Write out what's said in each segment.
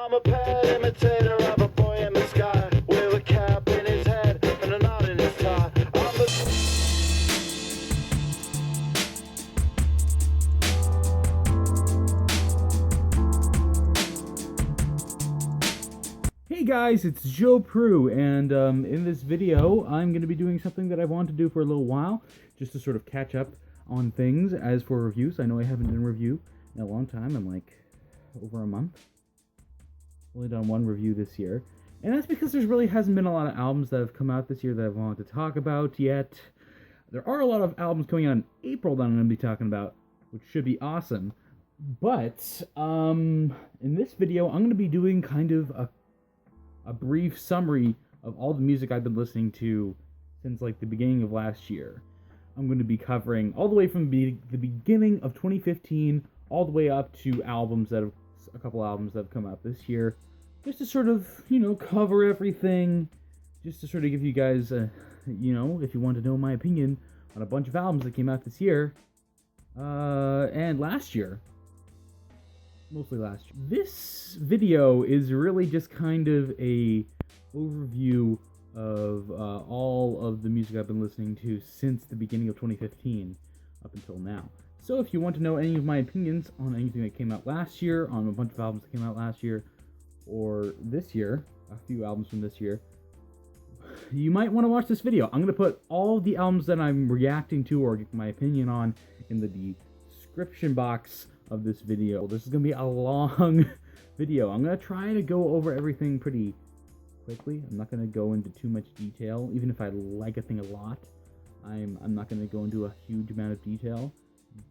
I'm a pet imitator of a boy in the sky, with a cap in his head and a knot in his tie. I'm the... Hey guys, it's Joe Proulx, and in this video, I'm going to be doing something that I've wanted to do for a little while, just to sort of catch up on things. As for reviews, I know I haven't done a review in a long time. I'm like over a month. Only done one review this year, and that's because there really hasn't been a lot of albums that have come out this year that I've wanted to talk about yet. There are a lot of albums coming out in April that I'm going to be talking about, which should be awesome. But in this video, I'm going to be doing kind of a brief summary of all the music I've been listening to since like the beginning of last year. I'm going to be covering all the way from the beginning of 2015 all the way up to a couple albums that have come out this year, just to sort of, cover everything, just to sort of give you guys, if you want to know my opinion on a bunch of albums that came out this year, and last year. Mostly last year. This video is really just kind of a overview of all of the music I've been listening to since the beginning of 2015 up until now. So if you want to know any of my opinions on anything that came out last year, on a bunch of albums that came out last year, or this year, a few albums from this year, you might want to watch this video. I'm going to put all the albums that I'm reacting to or get my opinion on in the description box of this video. This is going to be a long video. I'm going to try to go over everything pretty quickly. I'm not going to go into too much detail. Even if I like a thing a lot, I'm not going to go into a huge amount of detail.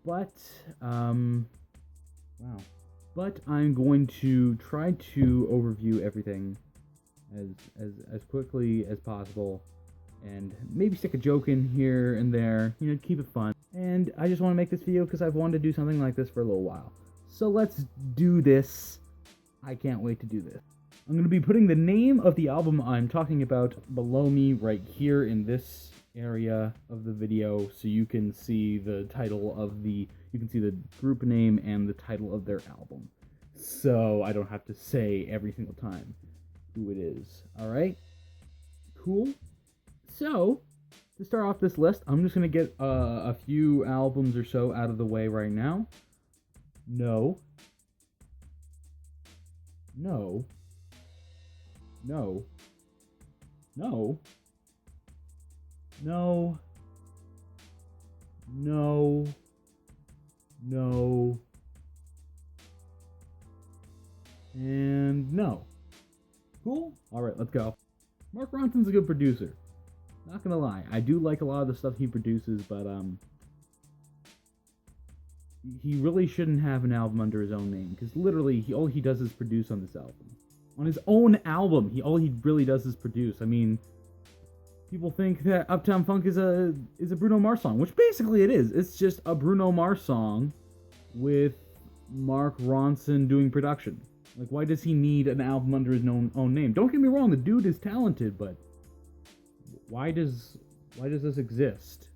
But, But I'm going to try to overview everything as quickly as possible, and maybe stick a joke in here and there, keep it fun. And I just want to make this video because I've wanted to do something like this for a little while. So let's do this. I can't wait to do this. I'm going to be putting the name of the album I'm talking about below me right here in this area of the video, so you can see the title of you can see the group name and the title of their album, so I don't have to say every single time who it is. Alright? Cool? So, to start off this list, I'm just going to get a few albums or so out of the way right now. No. No. No. No. No. No. No. And no. Cool? Alright, let's go. Mark Ronson's a good producer. Not gonna lie, I do like a lot of the stuff he produces, but he really shouldn't have an album under his own name, because literally all he does is produce on this album. On his own album, all he really does is produce. I mean, people think that Uptown Funk is a Bruno Mars song, which basically it is. It's just a Bruno Mars song with Mark Ronson doing production. Like, why does he need an album under his own name? Don't get me wrong, the dude is talented, but why does this exist?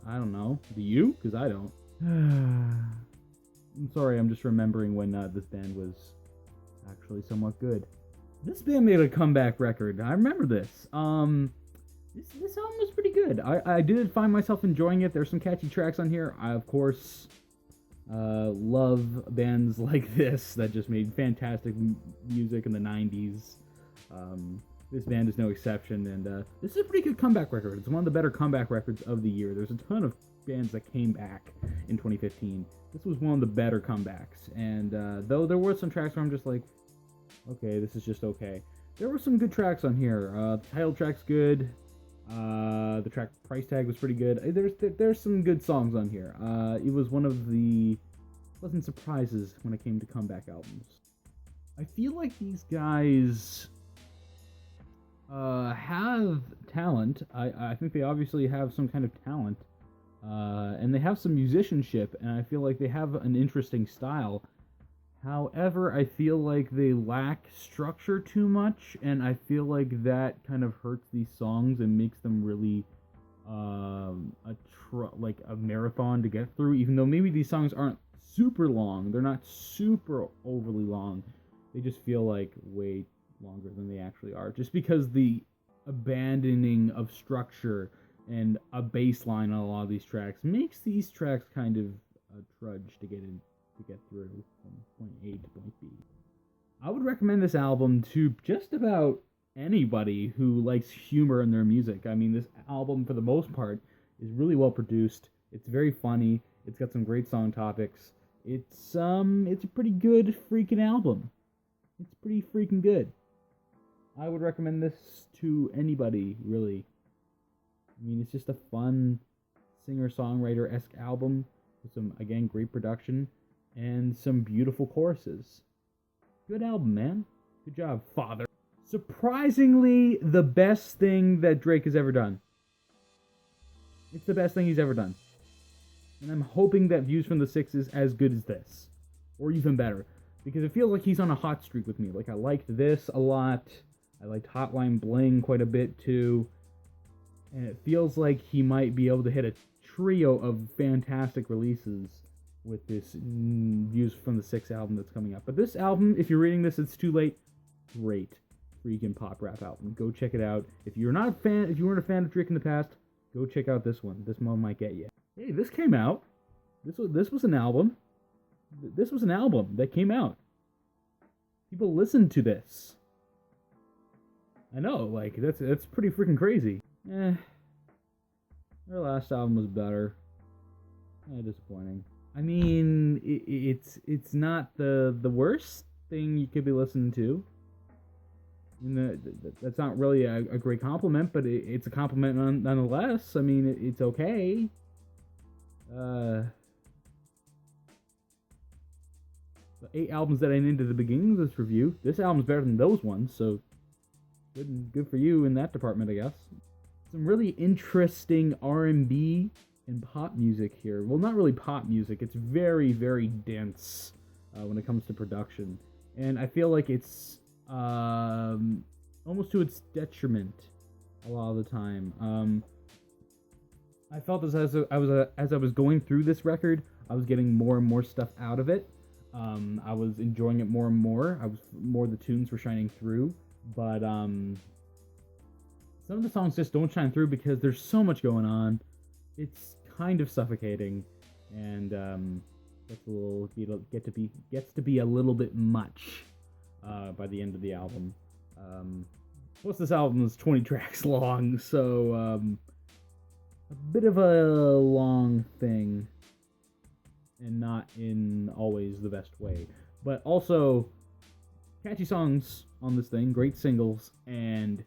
I don't know. Do you? Because I don't. I'm sorry, I'm just remembering when this band was actually somewhat good. This band made a comeback record. I remember this. This album was pretty good. I did find myself enjoying it. There's some catchy tracks on here. I, of course, love bands like this that just made fantastic music in the 90s. This band is no exception, and this is a pretty good comeback record. It's one of the better comeback records of the year. There's a ton of bands that came back in 2015. This was one of the better comebacks, and though there were some tracks where I'm just like, okay, this is just okay. There were some good tracks on here. The title track's good. The track Price Tag was pretty good. There's some good songs on here. It was one of the pleasant surprises when it came to comeback albums. I feel like these guys have talent. I think they obviously have some kind of talent. And they have some musicianship, and I feel like they have an interesting style. However, I feel like they lack structure too much, and I feel like that kind of hurts these songs and makes them really like a marathon to get through, even though maybe these songs aren't super long. They're not super overly long. they just feel like way longer than they actually are. Just because the abandoning of structure and a bass line on a lot of these tracks makes these tracks kind of a trudge to get through from point A to point B. I would recommend this album to just about anybody who likes humor in their music. I mean, this album, for the most part, is really well produced. It's very funny. It's got some great song topics. It's a pretty good freaking album. It's pretty freaking good. I would recommend this to anybody, really. I mean, it's just a fun singer-songwriter-esque album with some, again, great production and some beautiful choruses. Good album, man. Good job, father. Surprisingly, the best thing that Drake has ever done. It's the best thing he's ever done. And I'm hoping that Views from the Six is as good as this. Or even better. Because it feels like he's on a hot streak with me. Like, I liked this a lot. I liked Hotline Bling quite a bit, too. And it feels like he might be able to hit a trio of fantastic releases with this Views from the Six album that's coming up. But this album, if you're reading this, it's too late. Great freaking pop rap album. Go check it out. If you weren't a fan of Drake in the past, go check out this one. This one might get you. Hey, this came out. This was an album. This was an album that came out. People listened to this. I know, like, that's pretty freaking crazy. Their last album was better. Disappointing. I mean, it's not the worst thing you could be listening to. I mean, that's not really a great compliment, but it's a compliment nonetheless. I mean, it's okay. The 8 albums that I named at the beginning of this review, this album's better than those ones, so good for you in that department, I guess. Some really interesting R&B and pop music here. Well, not really pop music. It's very, very dense when it comes to production. And I feel like it's almost to its detriment a lot of the time. I felt as I was going through this record, I was getting more and more stuff out of it. I was enjoying it more and more. The tunes were shining through, but some of the songs just don't shine through because there's so much going on. It's kind of suffocating, and gets to be a little bit much by the end of the album. Plus, this album is 20 tracks long, so a bit of a long thing, and not in always the best way. But also, catchy songs on this thing, great singles, and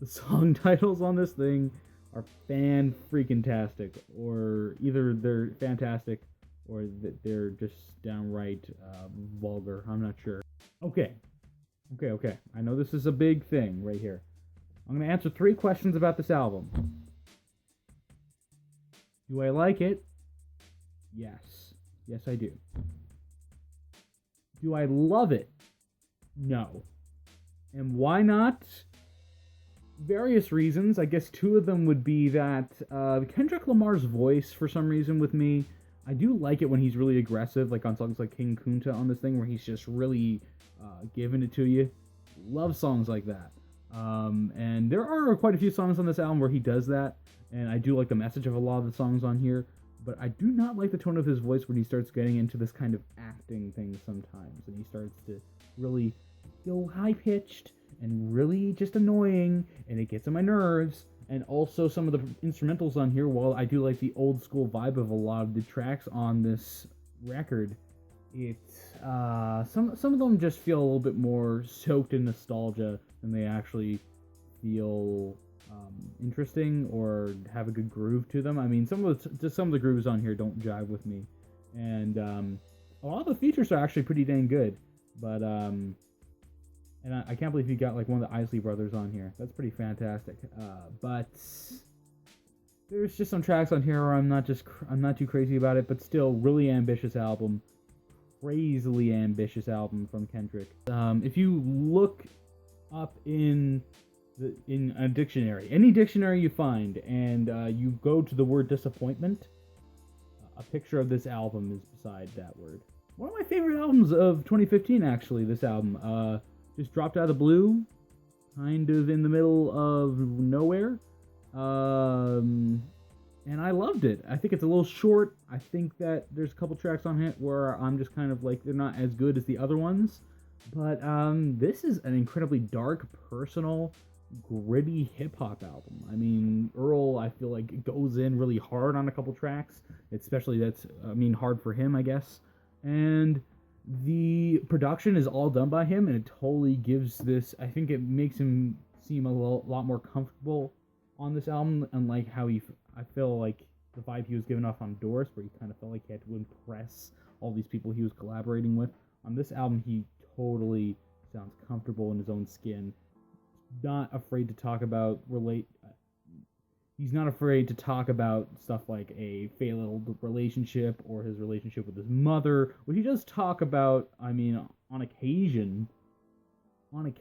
the song titles on this thing are fan-freaking-tastic, or either they're fantastic, or they're just downright vulgar. I'm not sure. Okay. I know this is a big thing right here. I'm going to answer 3 questions about this album. Do I like it? Yes. Yes, I do. Do I love it? No. And why not? Various reasons. I guess 2 of them would be that Kendrick Lamar's voice, for some reason with me, I do like it when he's really aggressive, like on songs like King Kunta on this thing, where he's just really giving it to you. Love songs like that. And there are quite a few songs on this album where he does that, and I do like the message of a lot of the songs on here, but I do not like the tone of his voice when he starts getting into this kind of acting thing sometimes, and he starts to really go high-pitched and really just annoying, and it gets on my nerves. And also some of the instrumentals on here, while I do like the old school vibe of a lot of the tracks on this record, it's some of them just feel a little bit more soaked in nostalgia than they actually feel interesting or have a good groove to them. I mean, some of the grooves on here don't jive with me, and a lot of the features are actually pretty dang good, but and I can't believe you got like one of the Isley brothers on here. That's pretty fantastic. But there's just some tracks on here where I'm not too crazy about it, but still really ambitious album. Crazily ambitious album from Kendrick. If you look up in a dictionary, any dictionary you find, and you go to the word disappointment, a picture of this album is beside that word. One of my favorite albums of 2015, actually, this album. Just dropped out of the blue, kind of in the middle of nowhere. And I loved it. I think it's a little short. I think that there's a couple tracks on it where I'm just kind of like, they're not as good as the other ones. But this is an incredibly dark, personal, gritty hip-hop album. I mean, Earl, I feel like, goes in really hard on a couple tracks. Especially hard for him, I guess. And the production is all done by him, and it totally gives this, I think it makes him seem a lot more comfortable on this album, unlike how I feel like the vibe he was giving off on Doris, where he kind of felt like he had to impress all these people he was collaborating with. On this album, he totally sounds comfortable in his own skin, not afraid to talk about he's not afraid to talk about stuff like a failed relationship or his relationship with his mother, which he does talk about, I mean, on occasion on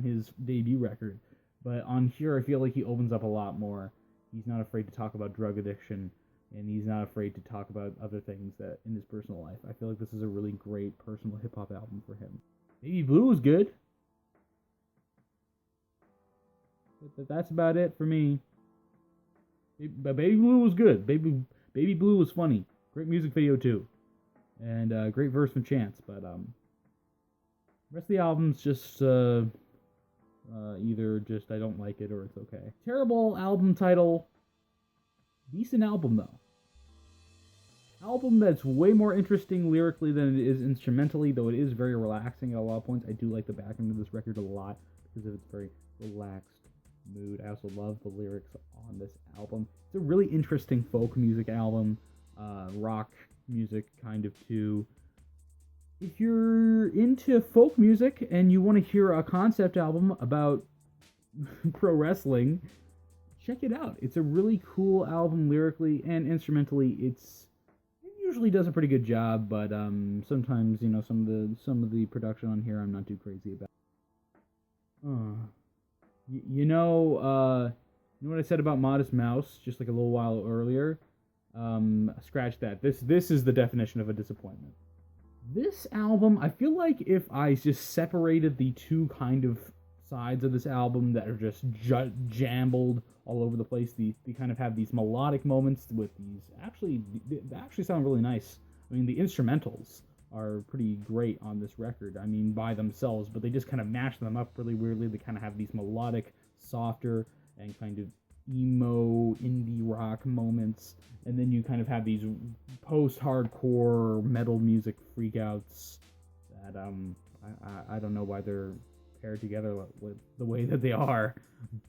his debut record. But on here, I feel like he opens up a lot more. He's not afraid to talk about drug addiction, and he's not afraid to talk about other things that in his personal life. I feel like this is a really great personal hip-hop album for him. Baby Blue was good. But that's about it for me. But Baby Blue was good. Baby Blue was funny. Great music video too, and great verse from Chance. But the rest of the album's just either just I don't like it or it's okay. Terrible album title. Decent album though. Album that's way more interesting lyrically than it is instrumentally, though it is very relaxing at a lot of points. I do like the back end of this record a lot because of its very relaxed mood. I also love the lyrics on this album. It's a really interesting folk music album, rock music kind of too. If you're into folk music and you want to hear a concept album about pro wrestling, check it out. It's a really cool album lyrically and instrumentally. It usually does a pretty good job, but sometimes some of the production on here I'm not too crazy about. You know what I said about Modest Mouse just like a little while earlier? Scratch that. This is the definition of a disappointment. This album, I feel like if I just separated the two kind of sides of this album that are just jambled all over the place, they kind of have these melodic moments with these they actually sound really nice. I mean, the instrumentals are pretty great on this record, I mean, by themselves, but they just kind of mash them up really weirdly. They kind of have these melodic, softer, and kind of emo indie rock moments, and then you kind of have these post-hardcore metal music freakouts that I don't know why they're paired together with the way that they are,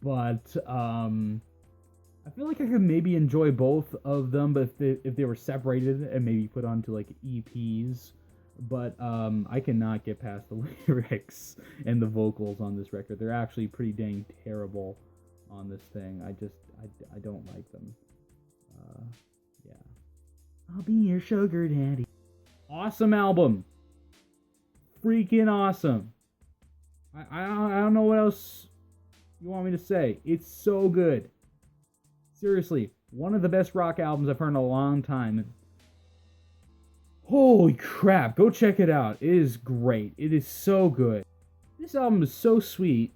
but I feel like I could maybe enjoy both of them, but if they were separated and maybe put onto like EPs. But I cannot get past the lyrics and the vocals on this record. They're actually pretty dang terrible on this thing. I don't like them. Yeah. I'll be your sugar daddy. Awesome album. Freaking awesome. I don't know what else you want me to say. It's so good. Seriously, one of the best rock albums I've heard in a long time. Holy crap, go check it out. It is great. It is so good. This album is so sweet.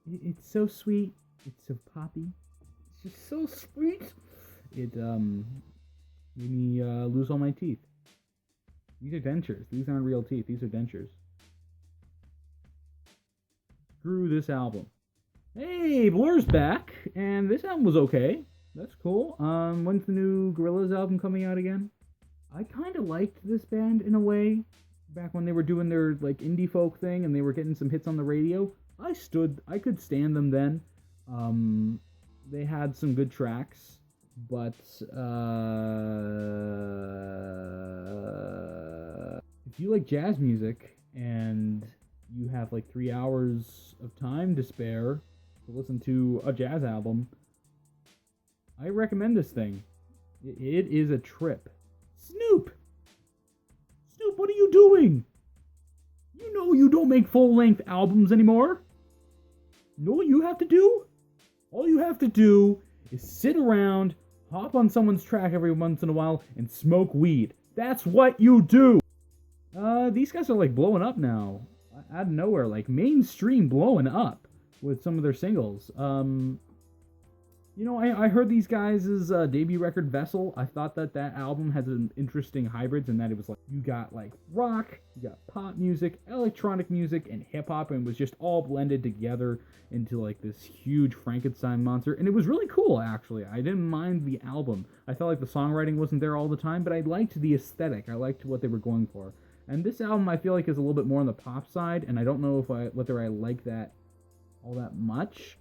It's so sweet. It's so poppy. It's just so sweet. It made me lose all my teeth. These are dentures. These aren't real teeth. These are dentures. Screw this album. Hey, Blur's back, and this album was okay. That's cool. When's the new Gorillaz album coming out again? I kind of liked this band in a way, back when they were doing their like indie folk thing and they were getting some hits on the radio. I could stand them then. They had some good tracks, but if you like jazz music and you have like 3 hours of time to spare to listen to a jazz album, I recommend this thing. It is a trip. Snoop, what are you doing? You know you don't make full-length albums anymore. You know what you have to do? All you have to do is sit around, hop on someone's track every once in a while, and smoke weed. That's what you do! These guys are like blowing up now. Out of nowhere, like mainstream blowing up with some of their singles. You know, I heard these guys' debut record, Vessel. I thought that album had an interesting hybrids in that it was like, you got like rock, you got pop music, electronic music, and hip-hop, and it was just all blended together into like this huge Frankenstein monster. And it was really cool, actually. I didn't mind the album. I felt like the songwriting wasn't there all the time, but I liked the aesthetic. I liked what they were going for. And this album, I feel like, is a little bit more on the pop side, and I don't know whether I like that all that much.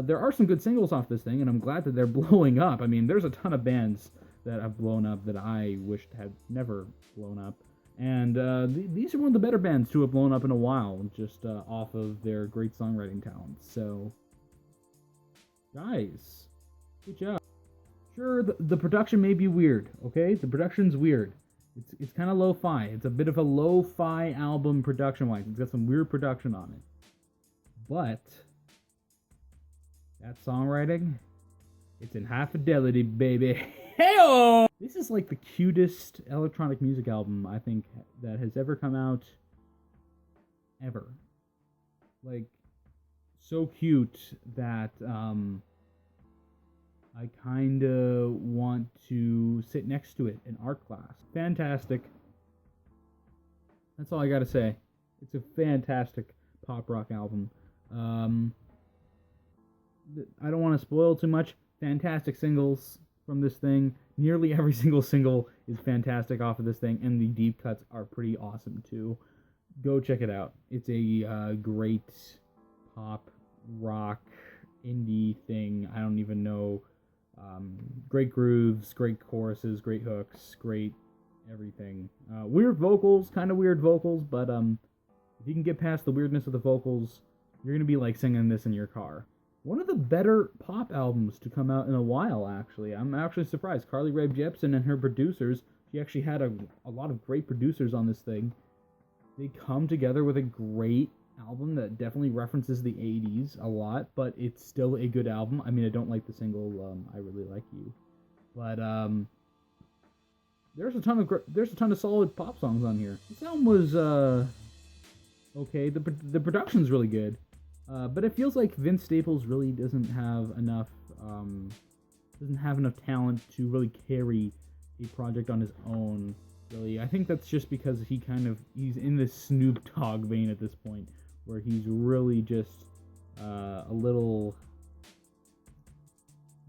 There are some good singles off this thing, and I'm glad that they're blowing up. I mean, there's a ton of bands that have blown up that I wished had never blown up. And these are one of the better bands to have blown up in a while, just off of their great songwriting talents. So, guys, good job. Sure, the production may be weird, okay? The production's weird. It's kind of lo-fi. It's a bit of a lo-fi album production-wise. It's got some weird production on it. But that songwriting, it's in high fidelity, baby. Hey-oh! This is like the cutest electronic music album, I think, that has ever come out. Ever. Like, so cute that, I kinda want to sit next to it in art class. Fantastic. That's all I gotta say. It's a fantastic pop rock album. I don't want to spoil too much. Fantastic singles from this thing. Nearly every single single is fantastic off of this thing, and the deep cuts are pretty awesome too. Go check it out. It's a great pop rock indie thing. I don't even know. Great grooves, great choruses, great hooks, great everything. Weird vocals, kind of weird vocals, but if you can get past the weirdness of the vocals, you're gonna be like singing this in your car. One of the better pop albums to come out in a while, actually. I'm actually surprised. Carly Rae Jepsen and her producers, she actually had a lot of great producers on this thing. They come together with a great album that definitely references the 80s a lot, but it's still a good album. I mean, I don't like the single I Really Like You, but there's a ton of solid pop songs on here. This album was okay. The production's really good. But it feels like Vince Staples really doesn't have enough talent to really carry a project on his own. Really, I think that's just because he's in this Snoop Dogg vein at this point, where he's really just a little,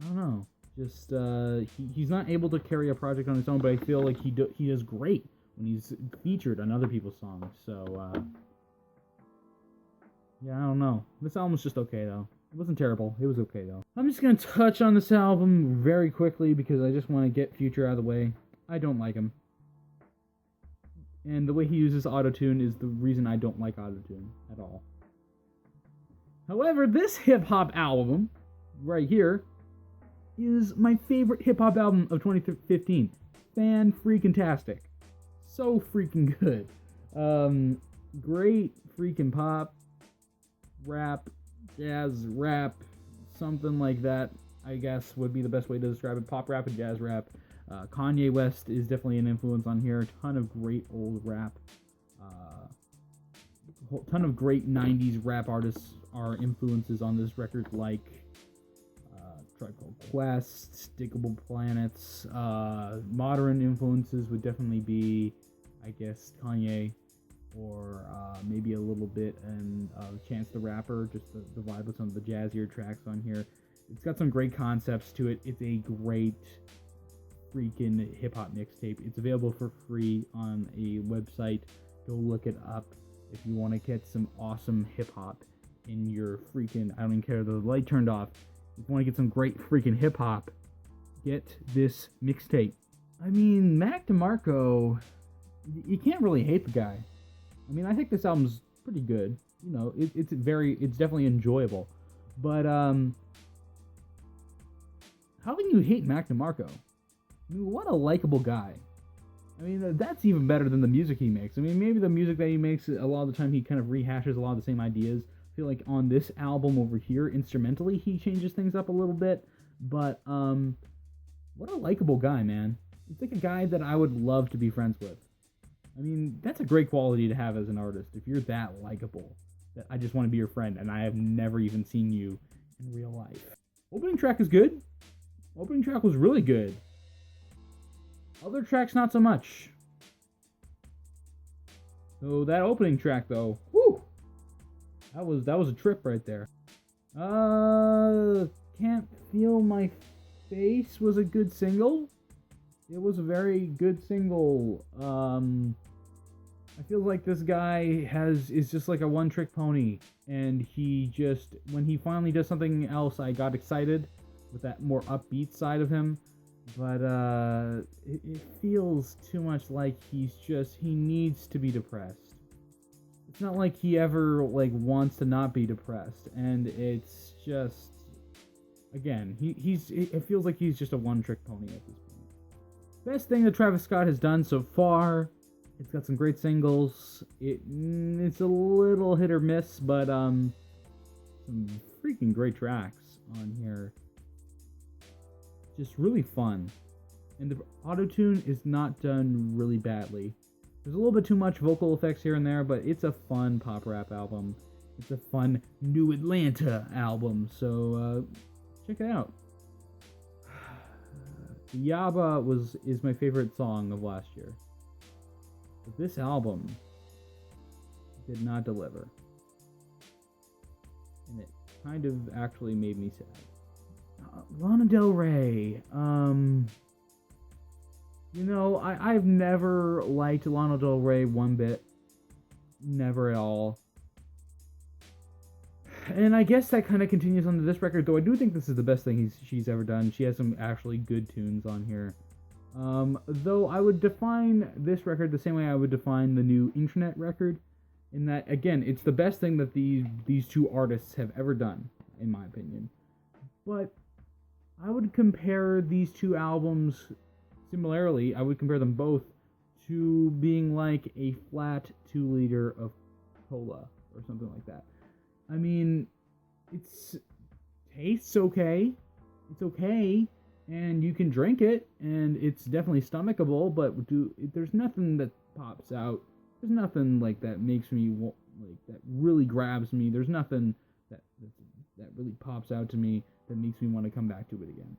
I don't know, just he's not able to carry a project on his own. But I feel like he does great when he's featured on other people's songs. So. Yeah, I don't know. This album's just okay, though. It wasn't terrible. It was okay, though. I'm just going to touch on this album very quickly because I just want to get Future out of the way. I don't like him. And the way he uses autotune is the reason I don't like autotune at all. However, this hip-hop album, right here, is my favorite hip-hop album of 2015. Fan-freaking-tastic. So freaking good. Great freaking pop. Rap, jazz rap, something like that, I guess would be the best way to describe it. Pop rap and jazz rap. Kanye West is definitely an influence on here. A ton of great old rap. Ton of great 90s rap artists are influences on this record, like Tribe Called Quest, Stickable Planets. Modern influences would definitely be, I guess, Kanye. Or maybe a little bit and Chance the Rapper, just the vibe with some of the jazzier tracks on here. It's got some great concepts to it. It's a great freaking hip-hop mixtape. It's available for free on a website. Go look it up if you want to get some awesome hip-hop in your freaking, I don't even care, the light turned off. If you want to get some great freaking hip-hop, get this mixtape. I mean, Mac DeMarco, you can't really hate the guy. I mean, I think this album's pretty good. You know, it's definitely enjoyable. But, how can you hate Mac DeMarco? I mean, what a likable guy. I mean, that's even better than the music he makes. I mean, maybe the music that he makes, a lot of the time he kind of rehashes a lot of the same ideas. I feel like on this album over here, instrumentally, he changes things up a little bit. But, what a likable guy, man. It's like a guy that I would love to be friends with. I mean, that's a great quality to have as an artist. If you're that likable, that I just want to be your friend, and I have never even seen you in real life. Opening track is good. Opening track was really good. Other tracks, not so much. So that opening track, though, whew, that was a trip right there. Can't Feel My Face was a good single. It was a very good single. I feel like this guy is just like a one-trick pony, and he just, when he finally does something else, I got excited with that more upbeat side of him. But it feels too much like he needs to be depressed. It's not like he ever like wants to not be depressed, and it's just, again, it feels like he's just a one-trick pony at this point. Best thing that Travis Scott has done so far. It's got some great singles. It's a little hit or miss, but some freaking great tracks on here. Just really fun. And the auto-tune is not done really badly. There's a little bit too much vocal effects here and there, but it's a fun pop rap album. It's a fun New Atlanta album, so check it out. Yaba is my favorite song of last year. But this album did not deliver. And it kind of actually made me sad. Lana Del Rey. You know, I've never liked Lana Del Rey one bit. Never at all. And I guess that kind of continues onto this record, though I do think this is the best thing she's ever done. She has some actually good tunes on here. Though I would define this record the same way I would define the new Internet record, in that, again, it's the best thing that these two artists have ever done, in my opinion. But I would compare these two albums, similarly, I would compare them both to being like a flat 2-liter of cola, or something like that. I mean, tastes okay. It's okay, and you can drink it, and it's definitely stomachable, but there's nothing that pops out. There's nothing like that makes me, like, that really grabs me. There's nothing that really pops out to me that makes me want to come back to it again.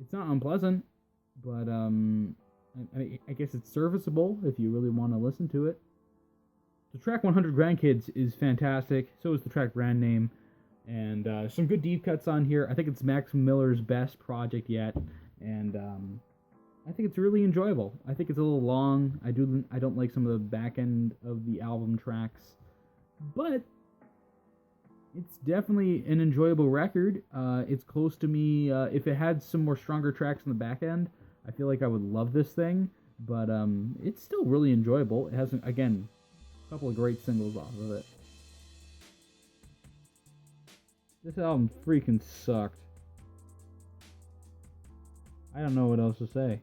It's not unpleasant, but I guess it's serviceable if you really want to listen to it. The track 100 Grandkids is fantastic. So is the track Brand Name. And some good deep cuts on here. I think it's Max Miller's best project yet. And I think it's really enjoyable. I think it's a little long. I don't like some of the back end of the album tracks. But it's definitely an enjoyable record. It's close to me. If it had some more stronger tracks in the back end, I feel like I would love this thing. But it's still really enjoyable. It has, again, a couple of great singles off of it. This album freaking sucked. I don't know what else to say.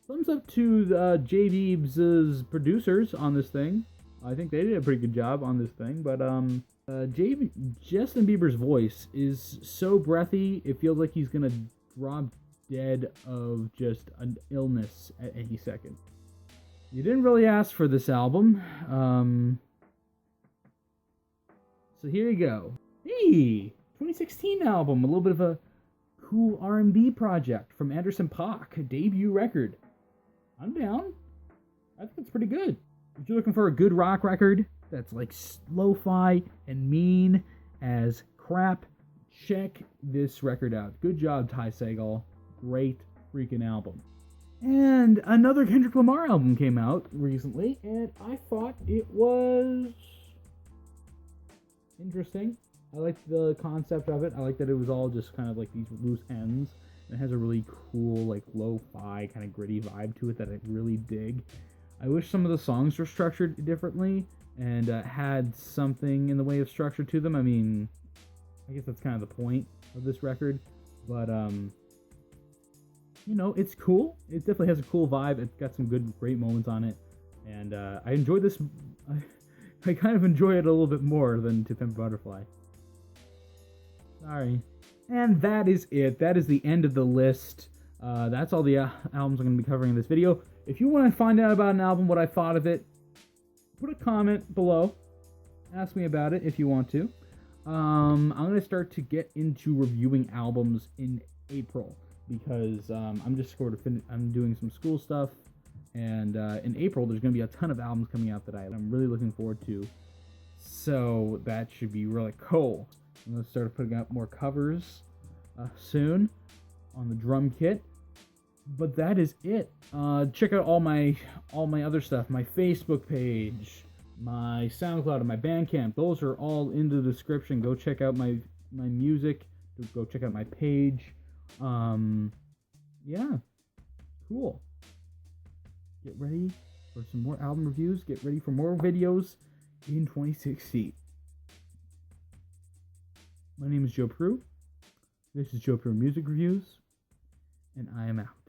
Thumbs up to J-Beebs' producers on this thing. I think they did a pretty good job on this thing, but Justin Bieber's voice is so breathy, it feels like he's gonna drop dead of just an illness at any second. You didn't really ask for this album, so here you go. Hey, 2016 album, a little bit of a cool R&B project from Anderson .Paak, debut record. I'm down. I think it's pretty good. If you're looking for a good rock record that's like lo-fi and mean as crap, check this record out. Good job, Ty Segall. Great freaking album. And another Kendrick Lamar album came out recently, and I thought it was interesting. I liked the concept of it. I like that it was all just kind of like these loose ends. It has a really cool, like, lo-fi, kind of gritty vibe to it that I really dig. I wish some of the songs were structured differently and had something in the way of structure to them. I mean, I guess that's kind of the point of this record. But, you know, it's cool. It definitely has a cool vibe. It's got some great moments on it. And I enjoyed this. I kind of enjoy it a little bit more than To Pimp a Butterfly. Sorry. And that is it. That is the end of the list. That's all the albums I'm going to be covering in this video. If you want to find out about an album, what I thought of it, put a comment below. Ask me about it if you want to. I'm going to start to get into reviewing albums in April because I'm just sort of I'm doing some school stuff, and in April there's going to be a ton of albums coming out that I'm really looking forward to. So that should be really cool. I'm going to start putting out more covers soon on the drum kit. But that is it. Check out all my other stuff. My Facebook page, my SoundCloud, and my Bandcamp. Those are all in the description. Go check out my music. Go check out my page. Yeah. Cool. Get ready for some more album reviews. Get ready for more videos in 2016. My name is Joe Proulx. This is Joe Proulx Music Reviews. And I am out.